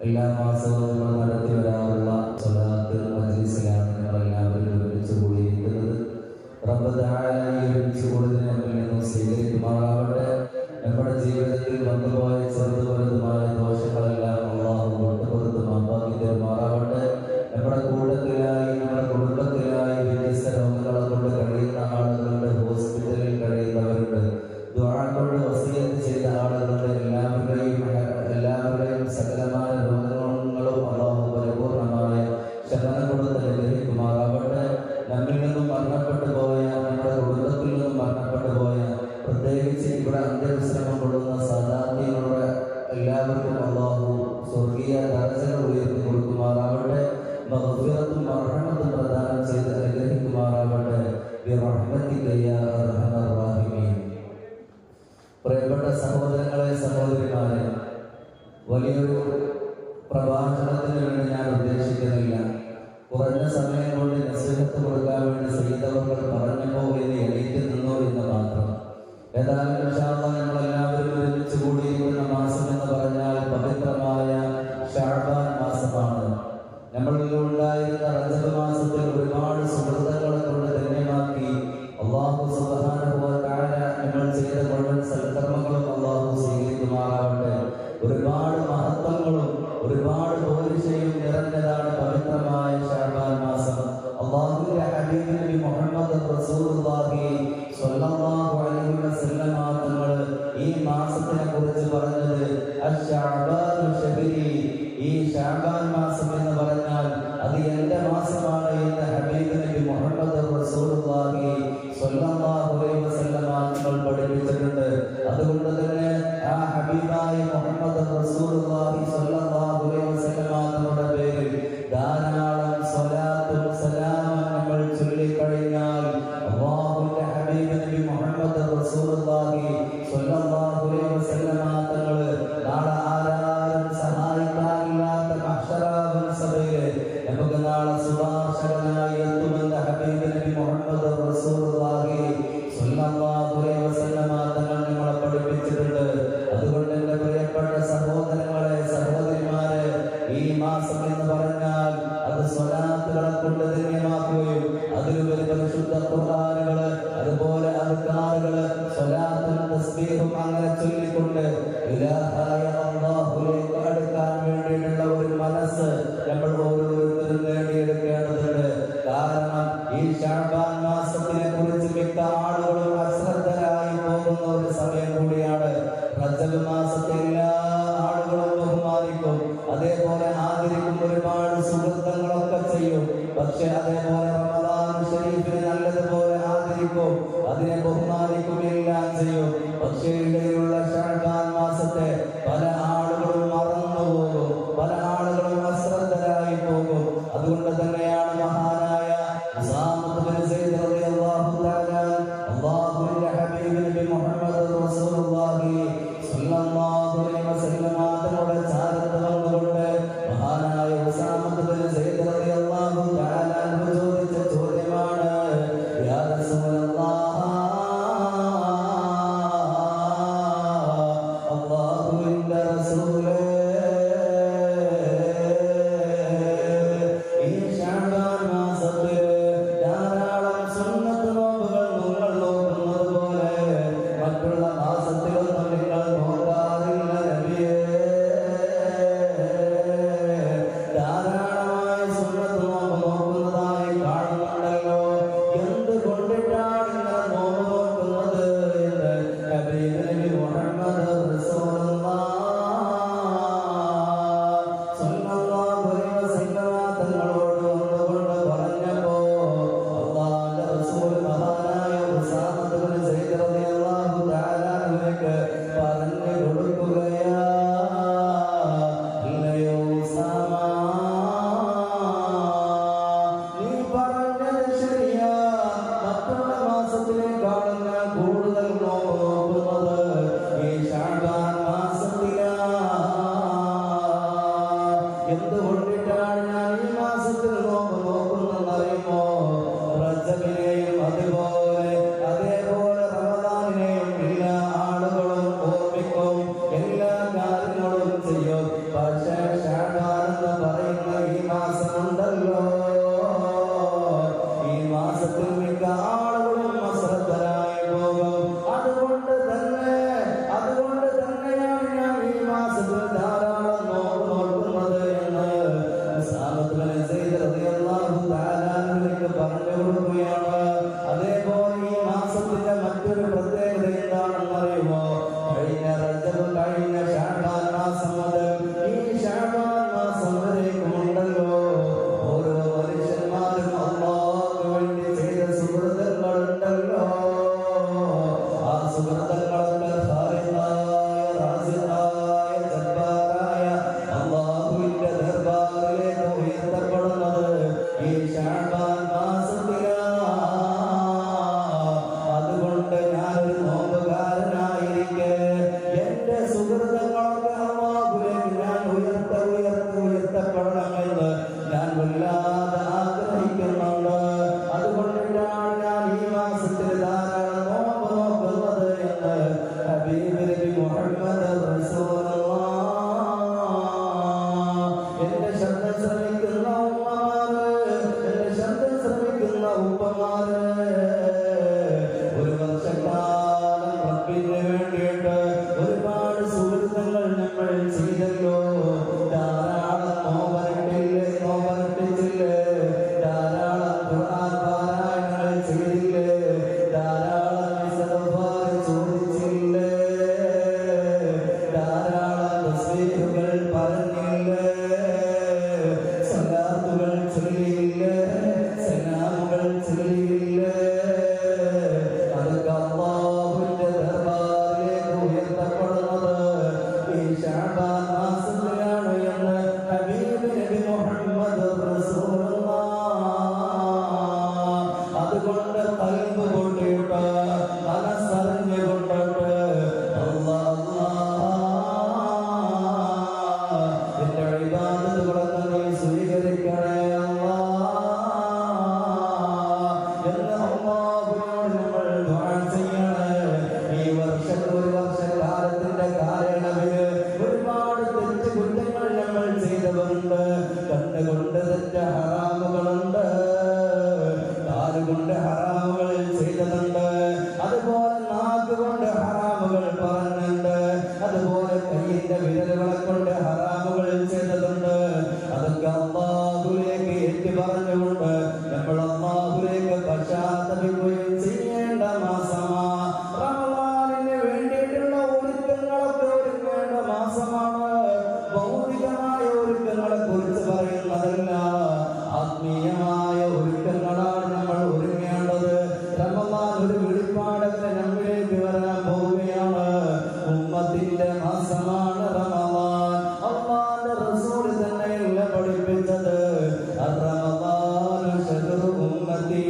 എല്ലാ മാസവും നമ്മൾ നടത്തി വരാറുള്ള സ്വലാത്ത് മജ്ലിസിലാണ് നമ്മളെല്ലാവരും ഒരുമിച്ച് കൂടിയിരിക്കുന്നത്. റബ്ബ് തആല ഒരുമിച്ച് കൂടിയതിനെ നമ്മിൽ നിന്നും സ്വീകരിക്കുമാറാവട്ടെ. നമ്മുടെ ജീവിതത്തിൽ വന്നുപോയ ചെറുതുവലുതുമായ ദോഷങ്ങളെല്ലാം അല്ലാഹു വിട്ടുപുറത്ത് മാപ്പാക്കി തരുമാറാവട്ടെ. നമ്മുടെ കൂട്ടത്തിലായി നമ്മുടെ കുടുംബത്തിലായി വ്യത്യസ്ത രോഗങ്ങളെ കൊണ്ട് കഴിയുന്ന ആളുകളുണ്ട്, ഹോസ്പിറ്റലിൽ കഴിയുന്നവരുണ്ട്, ദുആ കൊണ്ട് വസിയത്ത് ചെയ്ത ആളുകളുണ്ട്. എല്ലാവരുടെയും സകലമായ രോഗങ്ങളും അല്ലാഹു പരിപൂർണമായ ശമനം കൊടുത്ത് അനുഗ്രഹിക്കുമാറാവട്ടെ. നമ്മിൽ നിന്നും മരണപ്പെട്ടു പോയ, നമ്മുടെ കുടുംബത്തിൽ നിന്നും മരണപ്പെട്ടു പോയ, പ്രത്യേകിച്ച് ഇവിടെ അന്ത്യവിശ്രമം കൊള്ളുന്ന സാദാത്യങ്ങളുടെ എല്ലാവർക്കും അല്ലാഹു സ്വർഗീയ ദർജകൾ ഉയർത്തി കൊടുക്കുമാറാവട്ടെ. മഗ്ഫിറത്തും മർഹമത്തും പ്രദാനം ചെയ്ത് അനുഗ്രഹിക്കുമാറാവട്ടെ. ബിറഹ്മതിക യാ അർഹമർ റഹീമീൻ. പ്രിയപ്പെട്ട സഹോദരങ്ങളെ, സഹോദരിമാരെ, വലിയൊരു പ്രഭാഷണത്തിന് വേണ്ടി ഞാൻ ഉദ്ദേശിക്കുന്നില്ല. കുറഞ്ഞ സമയം കൊണ്ട് നസീഹത്ത് കൊടുക്കാൻ വേണ്ടി സയ്യിദവകൾ പറഞ്ഞപ്പോൾ ഇനി എണീറ്റ് നിന്നു എന്ന് മാത്രം. ഏതായാലും ഇൻഷാ അല്ലാഹ് നമ്മളെല്ലാവരും ഒരുമിച്ച് കൂടിയിരിക്കുന്ന മാസം എന്ന് പറഞ്ഞാൽ പവിത്രമായ ശഅബാൻ മാസമാണ്. നമ്മളിലുണ്ടായിരുന്ന റജബ് മാസത്തിൽ ഒരുപാട് സുഹൃത്തുക്കളെ കൊണ്ട് ധന്യമാക്കി അല്ലാഹു സുബ്ഹാനഹു വ തആല നമ്മൾ ചെയ്ത മുഴുവൻ സൽക്കർമ്മങ്ങളും അല്ലാഹു സ്വീകരിക്കുമാറാവട്ടെ. ഒരുപാട് മഹത്വങ്ങളും ഒരുപാട് പോരിശയും നിറഞ്ഞതാണ് പവിത്രമായ ശഅബാൻ മാസം. അല്ലാഹുവിന്റെ ഹബീബ് നബി മുഹമ്മദ് റസൂലുള്ളാഹി സ്വല്ലല്ലാഹു അലൈഹി വസല്ലമ തങ്ങൾ ഈ മാസത്തിനെ കുറിച്ച് പറഞ്ഞത് അശ്ശഅബാനു ശഹരി, ഈ ശഅബാൻ മാസം എന്ന് പറഞ്ഞാൽ അത് എൻ്റെ മാസമാണ് എന്ന് ഹബീബ് നബി മുഹമ്മദ് റസൂലുള്ളാഹി സ്വല്ലല്ലാഹു അലൈഹി വസല്ലമ തങ്ങൾ പഠിപ്പിച്ചിട്ടുണ്ട്. അതുകൊണ്ട് തന്നെ ആ ഹബീബായ മുഹമ്മദ് റസൂലുള്ളാഹി സ്വല്ലല്ലാഹു അലൈഹി വസല്ലമ തങ്ങളുടെ പേരിൽ ധാരാളം സ്വലാത്തും സലാമും നമ്മൾ ചൊല്ലിക്കഴിഞ്ഞാൽ അല്ലാഹുവിന്റെ ഹബീബ് നബി മുഹമ്മദ് റസൂലുള്ളാഹി സ്വല്ലല്ലാഹു അലൈഹി വസല്ലമ തങ്ങൾ നാളെ ആരാരും സഹായിക്കാനില്ലാത്ത മഹ്ശറ സഭയിൽ നമുക്ക് നാളെ സുഭാഷകനായി എത്തുമെന്ന് ഹബീബ് നബി മുഹമ്മദ് റസൂലുള്ളാഹി സ്വല്ലല്ലാഹു അലൈഹി വസല്ലമ തങ്ങൾ നമ്മളെ പഠിപ്പിച്ചിട്ടുണ്ട്. അതുകൊണ്ട് എൻ്റെ പ്രിയപ്പെട്ട സഹോദരങ്ങളെ, എന്തുകൊണ്ടിട്ടാണ് ഞാൻ ഈ മാസത്തിൽ നോക്കുന്നറിയുമോ? റജബിനെയും അതേപോലെ റമദാനിനെയും എല്ലാ ആളുകളും ഓർമ്മിക്കും, എല്ലാ കാര്യങ്ങളും ചെയ്യും. പക്ഷേ ശഅബാൻ എന്ന് പറയുന്ന ഈ മാസമുണ്ടല്ലോ, ഈ മാസത്തിൽ മിക്ക ആളുകളും അശ്രദ്ധരായി പോകും. അതുകൊണ്ട് തന്നെയാണ് ഞാൻ ഈ മാസത്തിൽ ധാരാളം നോക്കുന്നത് എന്ന് ഉസാമത്ത് ബിൻ സയ്യിദ് റളിയല്ലാഹു തആല അൻഹു പറഞ്ഞു കൊടുക്കുകയാണ്. അതേപോലെ ഈ മാസത്തിന്റെ മറ്റൊരു പ്രത്യേകത എന്താണെന്ന് അറിയുമോ? കഴിഞ്ഞ റജബ് കഴിഞ്ഞ ശഅബാൻ മാസം മുതൽ ഈ ശഅബാൻ മാസം വരേക്കുമുണ്ടല്ലോ ഓരോ മനുഷ്യന്മാരും അല്ലാഹുവിന് വേണ്ടി ചെയ്ത സുഹൃത്തുക്കളുണ്ടല്ലോ. ആ സുഹൃത്തുക്കളൊക്കെ അല്ലാഹുവിന്റെ ദർബാറിലേക്ക് ഉയർത്തപ്പെടുന്നത് ഈ ശഅബാൻ മാസത്തിലാണ്. അതുകൊണ്ട് ഞാനൊരു നോമ്പുകാരനായിരിക്കെ എന്റെ സുഹൃത്തുക്കളൊക്കെ അല്ലാഹുവിലേക്ക് ഞാൻ ഉയർത്തപ്പെടണമെന്ന് ഞാൻ വല്ലാതെ ആഗ്രഹിക്കുന്നുണ്ട്. അതുകൊണ്ടിട്ടാണ് ഞാൻ ഈ മാസത്തിൽ ധാരാളം നോമ്പ് നോക്കുന്നത് എന്ന് ഹബീബ് നബി മുഹമ്മദ് റസൂലുള്ളാഹ്. എന്റെ ശബ്ദം ശ്രമിക്കുന്ന ഉമ്മമാര്, എന്റെ ശബ്ദം ശ്രമിക്കുന്ന ഉപ്പമാര്, ഒരു വർഷക്കാലം റബ്ബിന് വേണ്ടിയിട്ട് ഒരുപാട് സുഹൃത്തുക്കൾ നമ്മൾ ചെയ്തല്ലോ. ധാരാളം നോമ്പനുഷ്ഠിച്ചില്ലേ, ധാരാളം ഖുർആൻ പാരായണങ്ങൾ ചെയ്തില്ലേ, ധാരാളം ഇസ്തിഗ്ഫാർ ചോദിച്ചില്ലേ, ധാരാളം തസ്ബീഹുകൾ പറഞ്ഞില്ലേ, സ്വലാത്തുകൾ ചൊല്ലിയില്ലേ, സലാമുകൾ ചൊല്ലിയില്ലേ. അതൊക്കെ അല്ലാഹുവിന്റെ ദർബാറിലേക്ക് ഉയർത്തപ്പെടുന്നത് ഈ ശഅബാൻ മാസത്തിലാണ് എന്ന് ഹബീബ് നബി മുഹമ്മദ് റസൂലുള്ളാഹ്. അതുകൊണ്ട് ഖൽബ് കൊണ്ടിട്ട് മനസ്സറിഞ്ഞ് കൊണ്ടിട്ട് എന്റെ ഇബാദത്തുകളൊക്കെ നീ സ്വീകരിക്കണേ എന്ന് അല്ലാഹുവിനോട് നമ്മൾ ദുആ ചെയ്യണേ. ഈ ഒരു വർഷക്കാലത്തിന്റെ കാലയളവില് ഒരുപാട് കുറ്റങ്ങൾ നമ്മൾ ചെയ്തവരുണ്ട്. കണ്ണുകൊണ്ട് തെറ്റ ഹറാമുകളുണ്ട്, കാലുകൊണ്ട് ഹറാമുകൾ ചെയ്തതുണ്ട്, അതുപോലെ നാക്കുകൊണ്ട് ഹറാമുകൾ പറഞ്ഞിട്ടുണ്ട്, അതുപോലെ കയ്യിന്റെ വിരലുകളെ കൊണ്ട് ഹറാമുകൾ ചെയ്തതുണ്ട്. അതൊക്കെ അല്ലാഹുവിലേക്ക് ഏറ്റു പറഞ്ഞുകൊണ്ട് നമ്മൾ അല്ലാഹുവിലേക്ക് പശ്ചാത്തപിക്കുകയും ചെയ്യേണ്ട മാസമാ. റമളാനിന് വേണ്ടിയിട്ടുള്ള ഒരുക്കങ്ങളൊക്കെ ഒരുങ്ങേണ്ട മാസമാണ്. ഭൗതികമായ ഒരുക്കങ്ങളെ കുറിച്ച് പറയുന്നതല്ല, ആത്മീയമായ ഒരുക്കങ്ങളാണ് നമ്മൾ ഒരുങ്ങേണ്ടത്. റമളാൻ ഒരു വെളിപ്പാടൊക്കെ നമ്മിലേക്ക് വരാൻ പോവുകയാണ്. ഉമ്മത്തിന്റെ മാസമാണ് റമളാൻ. അല്ലാഹുവിന്റെ റസൂൽ തന്നെയല്ല പഠിപ്പിച്ചത്, റമളാനു ശഹ്റു ഉമ്മത്തി.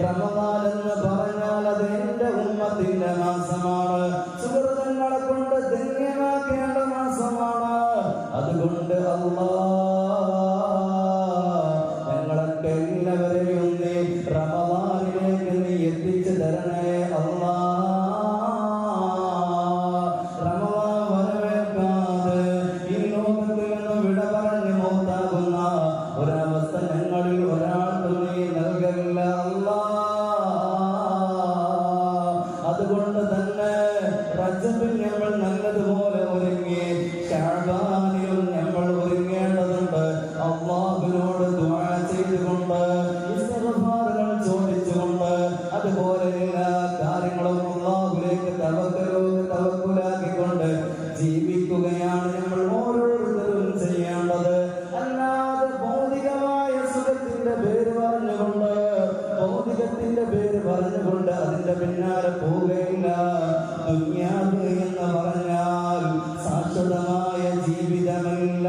റമളാൻ എന്ന് പറഞ്ഞാൽ അത് എന്റെ ഉമ്മത്തിന്റെ മാസമാണ്, സുഹൃത്തുക്കളെ കൊണ്ട് ധന്യമാക്കേണ്ട മാസമാണ്. അതുകൊണ്ട് ഞങ്ങളൊക്കെ എല്ലാവരെയും നീ റമളാനിലേക്ക് നീ എത്തിച്ചു തരണേ റമളാൻ വരവേൽക്കാതെ ഈ ലോകത്തിൽ നിന്ന് വിട പറഞ്ഞ് മൗത്താകുന്ന ഒരവസ്ഥ ഞങ്ങളിൽ ഒരാൾക്കും നീ നൽകല്ല അതുകൊണ്ട് തന്നെ റജബിൽ നമ്മൾ നല്ലതുപോലെ ഒരുങ്ങി ശഅബാനിലും നമ്മൾ ഒരുങ്ങേണ്ടതുണ്ട്. അല്ലാഹുവിനോട് ദുആ ചെയ്തുകൊണ്ട് ഇസ്തിഗ്ഫാറുകൾ ചോദിച്ചുകൊണ്ട് അതുപോലെ എല്ലാ കാര്യങ്ങളും അല്ലാഹുവിലേക്ക് തവക്കുലാക്കിക്കൊണ്ട് ജീവിക്കുകയാണ് നമ്മൾ ഓരോരുത്തരും ചെയ്യേണ്ടത്. അല്ലാതെ ഭൗതികമായ സുഖത്തിന്റെ പേര് പറഞ്ഞുകൊണ്ട് ഭൗതികത്തിന്റെ പേര് പറഞ്ഞുകൊണ്ട് അതിന്റെ പിന്നാലെ പോവുകയില്ല. ദുനിയാവ് എന്ന് പറഞ്ഞാൽ ശാശ്വതമായ ജീവിതമല്ല.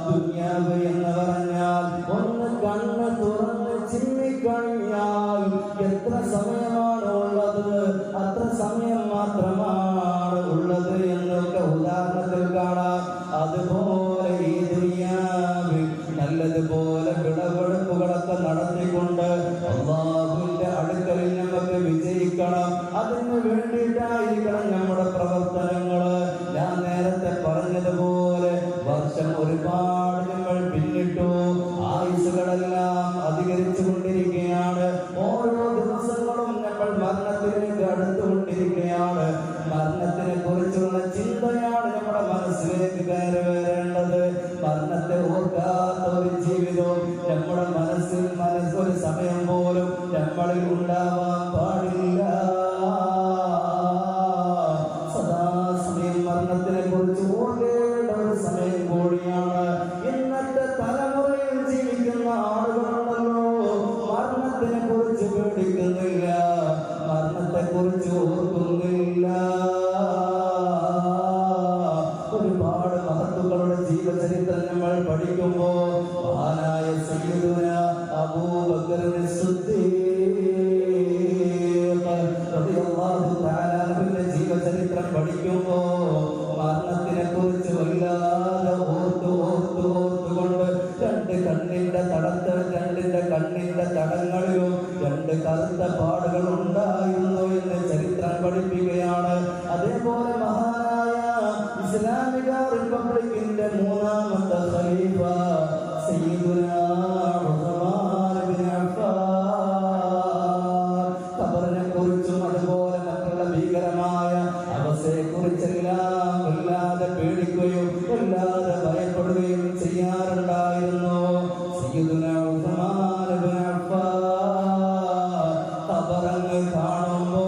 ദുനിയാവ് എന്ന് പറഞ്ഞാൽ ഒന്ന് കണ്ണ് തുറന്ന് ചിമ്മിക്കഴിഞ്ഞാൽ എത്ര സമയമാണ് ഉള്ളത്, അത്ര സമയം മാത്രമാണ് ഉള്ളത് എന്നൊക്കെ ഉദാഹരണത്തിൽ ജീവചരിത്രം നമ്മൾ പഠിക്കുമ്പോൾ മഹാനായ സയ്യിദുന അബൂബക്കർ ജീവചരിത്രം പഠിക്കുമ്പോ മരണത്തിനെ കുറിച്ച് വല്ലാതെ ഓർത്തുകൊണ്ട് രണ്ട് കണ്ണിന്റെ തടങ്ങളിലും രണ്ട് കറുത്ത പാടുകൾ ഉണ്ടായിരുന്നു എന്ന് ചരിത്രം പഠിപ്പിക്കുകയാണ്. അതേപോലെ മഹാനായ ഇസ്ലാമിക റിപ്പബ്ലിക്കിന്റെ മൂന്നാമത്തെ ഖലീഫ സയ്യിദുന ഉസ്മാൻ ഇബ്നു അഫ്ഫാൻ ഖബറിനെ കുറിച്ചും അതുപോലെ മറ്റുള്ള ഭീകരമായ അവസ്ഥയെ കുറിച്ചെല്ലാം വല്ലാതെ പേടിക്കുകയും വല്ലാതെ ഭയപ്പെടുകയും ചെയ്യാറുണ്ടായിരുന്നു. സയ്യിദുന ഉസ്മാൻ ഇബ്നു അഫ്ഫാൻ ഖബറങ്ങ് കാണുമ്പോ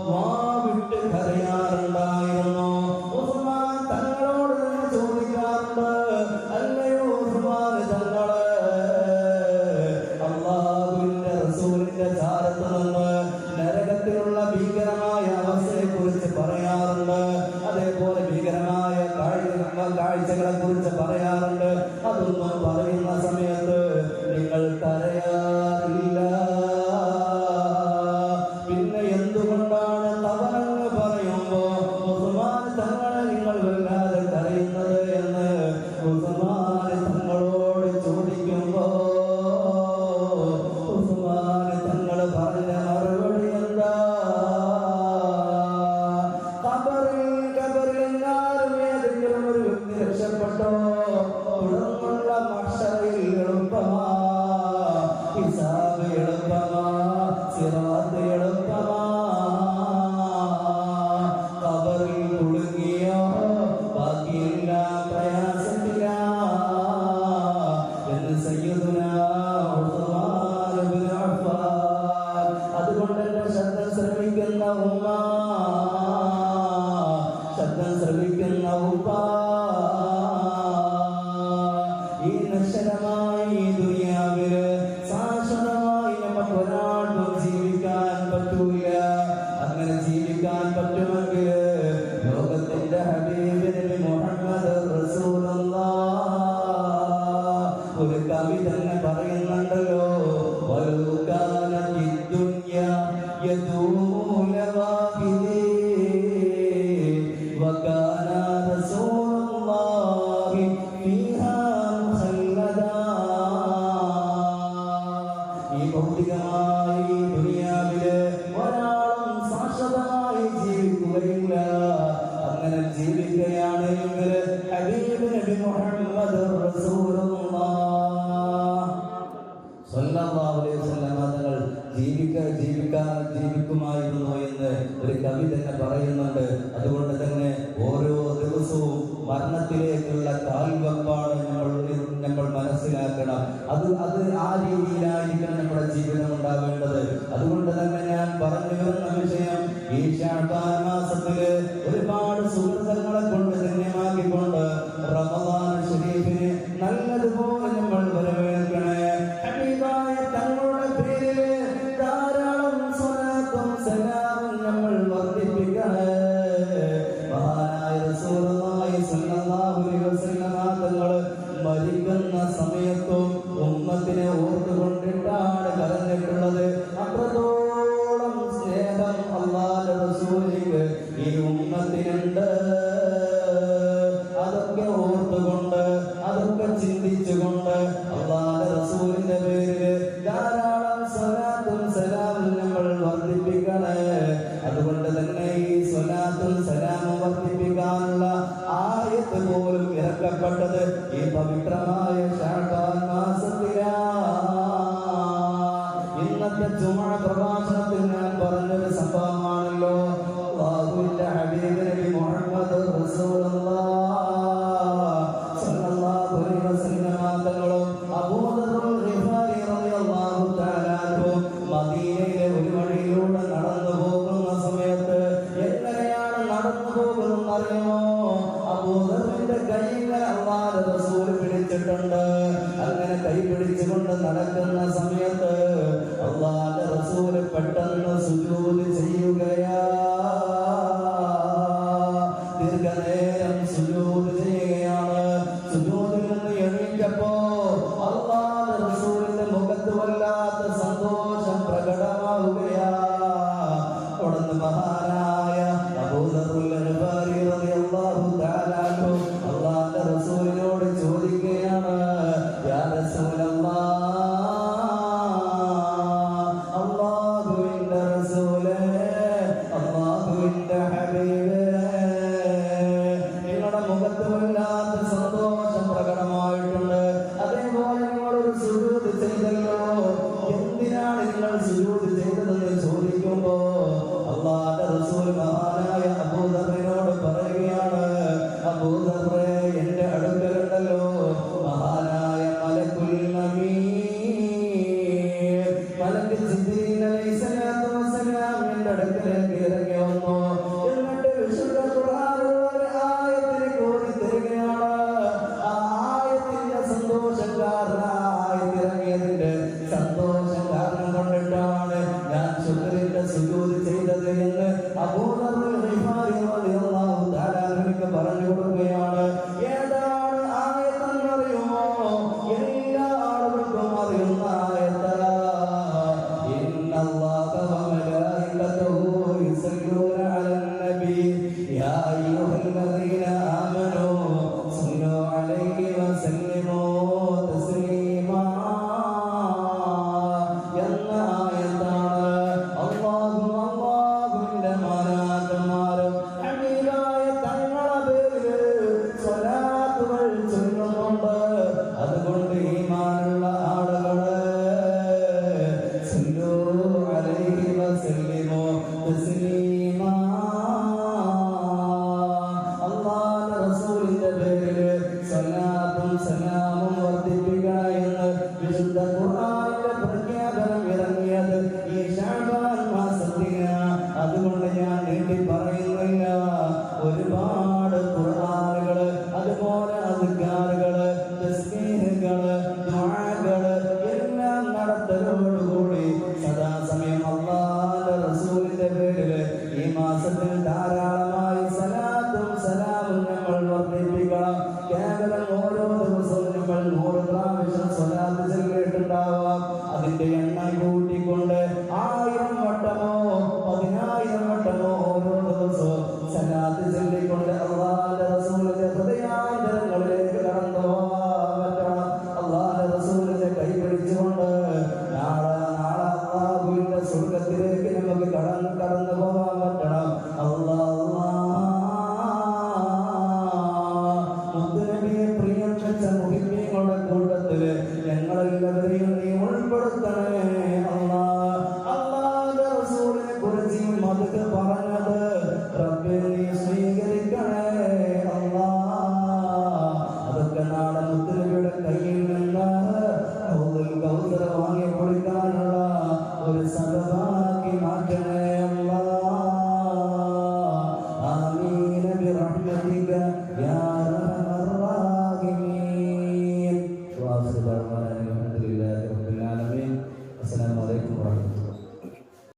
വാവിട്ട് കരയാറുണ്ടായിരുന്നു. ഉസ്മാൻ തങ്ങളോട് തന്നെ ചോദിക്കാറുണ്ട്, അല്ലയോ ഉസ്മാൻ തങ്ങളെ, അല്ലാഹുവിന്റെ റസൂലിന്റെ ചാരത്ത് നിന്ന് നരകത്തിലുള്ള ഭീകരമായ അവസ്ഥയെ കുറിച്ച് പറയാറുണ്ട്. അതേപോലെ ഭീകരമായ കാഴ്ചകളെ കുറിച്ച് പറയാറുണ്ട്. അതൊന്നും പറയുന്ന സമയത്ത് നിങ്ങൾ കരയാറില്ല. പിന്നെ എന്തുകൊണ്ടാണ് തവറങ്ങ് പറയുമ്പോ ഉസ്മാൻ തങ്ങളെ നിങ്ങൾ വല്ലാതെ കരയുന്നത് എന്ന് ഉസ്മാൻ തങ്ങളോട് ചോദിക്കുമ്പോ ഉസ്മാൻ തങ്ങൾ പറഞ്ഞ മറുപടി എന്താ? ഖബറിൽ എല്ലാവരും ഏതെങ്കിലും ഒരു വ്യക്തി രക്ഷപ്പെട്ടോ തുടർന്നുള്ള മഹ്ശറിൽ എളുപ്പമാ, ഹിസാബ് എളുപ്പമാ, സിറാത്ത് എളുപ്പമാ. ഖബറിൽ കുടുങ്ങിയോ ബാക്കിയെല്ലാം പ്രയാസമില്ല എന്ന് സയ്യിദുനാ ഉസ്മാൻ ഇബ്നു അഫ്ഫാൻ. അതുകൊണ്ട് എന്റെ ശബ്ദം ശ്രമിക്കുന്ന ഉമ്മ, ശബ്ദം ശ്രമിക്കുന്ന ഉപ്പ, ഈ നശ്വരമായി ദുനിയാവില് ശാശ്വതമായി നമുക്ക് ഒരാൾക്കും ജീവിക്കാൻ പറ്റൂല. അങ്ങനെ ജീവിക്കാൻ പറ്റുമെങ്കിൽ ലോകത്തിന്റെ ഹബീബ് നബി മുഹമ്മദ് റസൂലുള്ളാഹ് ഒരു കവി തന്നെ പറയുന്നുണ്ടല്ലോ, വലൗ കാനത്തി ദുനിയ യദൂമു ലവാഹിദി വകാന റസൂലുള്ളാഹി ഫീഹാ മുഖല്ലദാ. ഈ ഭൗതികമായി ദുനിയാവില് ഒരാളും ശാശ്വതമായി ജീവിക്കുകയില്ല. അങ്ങനെ ജീവിക്കുകയാണെങ്കിൽ ഹബീബ് നബി മുഹമ്മദ് റസൂലുള്ളാഹ് സ്വല്ലല്ലാഹു അലൈഹി വസല്ലം തങ്ങൾ ജീവിക്കുമായിരുന്നു എന്ന് ഒരു കവി തന്നെ പറയുന്നുണ്ട്. അതുകൊണ്ട് തന്നെ ഓരോ ദിവസവും മരണത്തിലേക്കുള്ള കാൽവെപ്പാണ് നമ്മൾ മനസ്സിലാക്കണം. അത് ആ രീതിയിലായിരിക്കണം നമ്മുടെ ജീവിതം ഉണ്ടാവേണ്ടത്. അതുകൊണ്ട് തന്നെ ഞാൻ പറഞ്ഞു വരുന്ന വിഷയം, ഈ ശഅബാൻ മാസത്തില് ഒരുപാട് സുഹൃത്തുക്കളെ കൊണ്ട് ധന്യമാക്കിക്കൊണ്ട് റമദാൻ ശരീഫിനെ നല്ലതുപോലെ നമ്മൾ വരവേൽക്കണേ. ഹബീബായ തങ്ങളുടെ പേരില് ധാരാളം സ്വലാത്തും സലാമും നമ്മൾ വർദ്ധിപ്പിക്കണേ. മഹാനായ റസൂലുള്ളാഹി സ്വല്ലല്ലാഹു അലൈഹി വസല്ലം തങ്ങൾ മരിക്കുന്ന സമയത്തും ഉമ്മത്തിനെ ഓർത്തുകൊണ്ടിട്ടാണ് കരഞ്ഞിട്ടുള്ളത്. അത്രത്തോളം സ്നേഹം അല്ലാഹുവിന്റെ റസൂലിന് ഈ ഉമ്മത്തിനുണ്ട്. അതൊക്കെ ഓർത്തുകൊണ്ട്, അതൊക്കെ ചിന്തിച്ചുകൊണ്ട് അല്ലാഹുവിന്റെ റസൂലിന്റെ പേരിൽ ധാരാളം സ്വലാത്തും സലാമും നമ്മൾ വർദ്ധിപ്പിക്കണേ. അതുകൊണ്ട് തന്നെ ഈ സ്വലാത്തും സലാമും വർദ്ധിപ്പിക്കാനുള്ള ആയത്ത് പോലും ഇറക്കപ്പെട്ടത് ഈ പവിത്രമായ ശഅബാൻ മാസത്തിലാണ്. ഇന്നത്തെ ജുമുഅ പ്രഭാഷണത്തിൽ ഞാൻ പറഞ്ഞൊരു സംഭവമാണല്ലോ, അല്ലാഹുവിന്റെ ഹബീബ് നബി മുഹമ്മദ് റസൂലുള്ളാഹ് സ്വല്ലല്ലാഹു അലൈഹി വസല്ലം തങ്ങളും അബൂദർ ഗിഫാരി റളിയല്ലാഹു തആല അൻഹു മദീനയിലെ ഒരു വഴിയിലൂടെ നടന്നു പോകുന്ന സമയത്ത് എങ്ങനെയാണ് നടന്നു പോകുന്നത് അറിയുമോ? അബൂദറിന്റെ കൈയിൽ അല്ലാഹുവിന്റെ റസൂൽ പിടിച്ചിട്ടുണ്ട്. അങ്ങനെ കൈ പിടിച്ചുകൊണ്ട് നടക്കുന്ന സമയത്ത് അല്ലാഹുവിന്റെ റസൂൽ പെട്ടെന്ന് സുജൂദ് ചെയ്യുകയാ. ദീർഘനേരം സുജൂദ്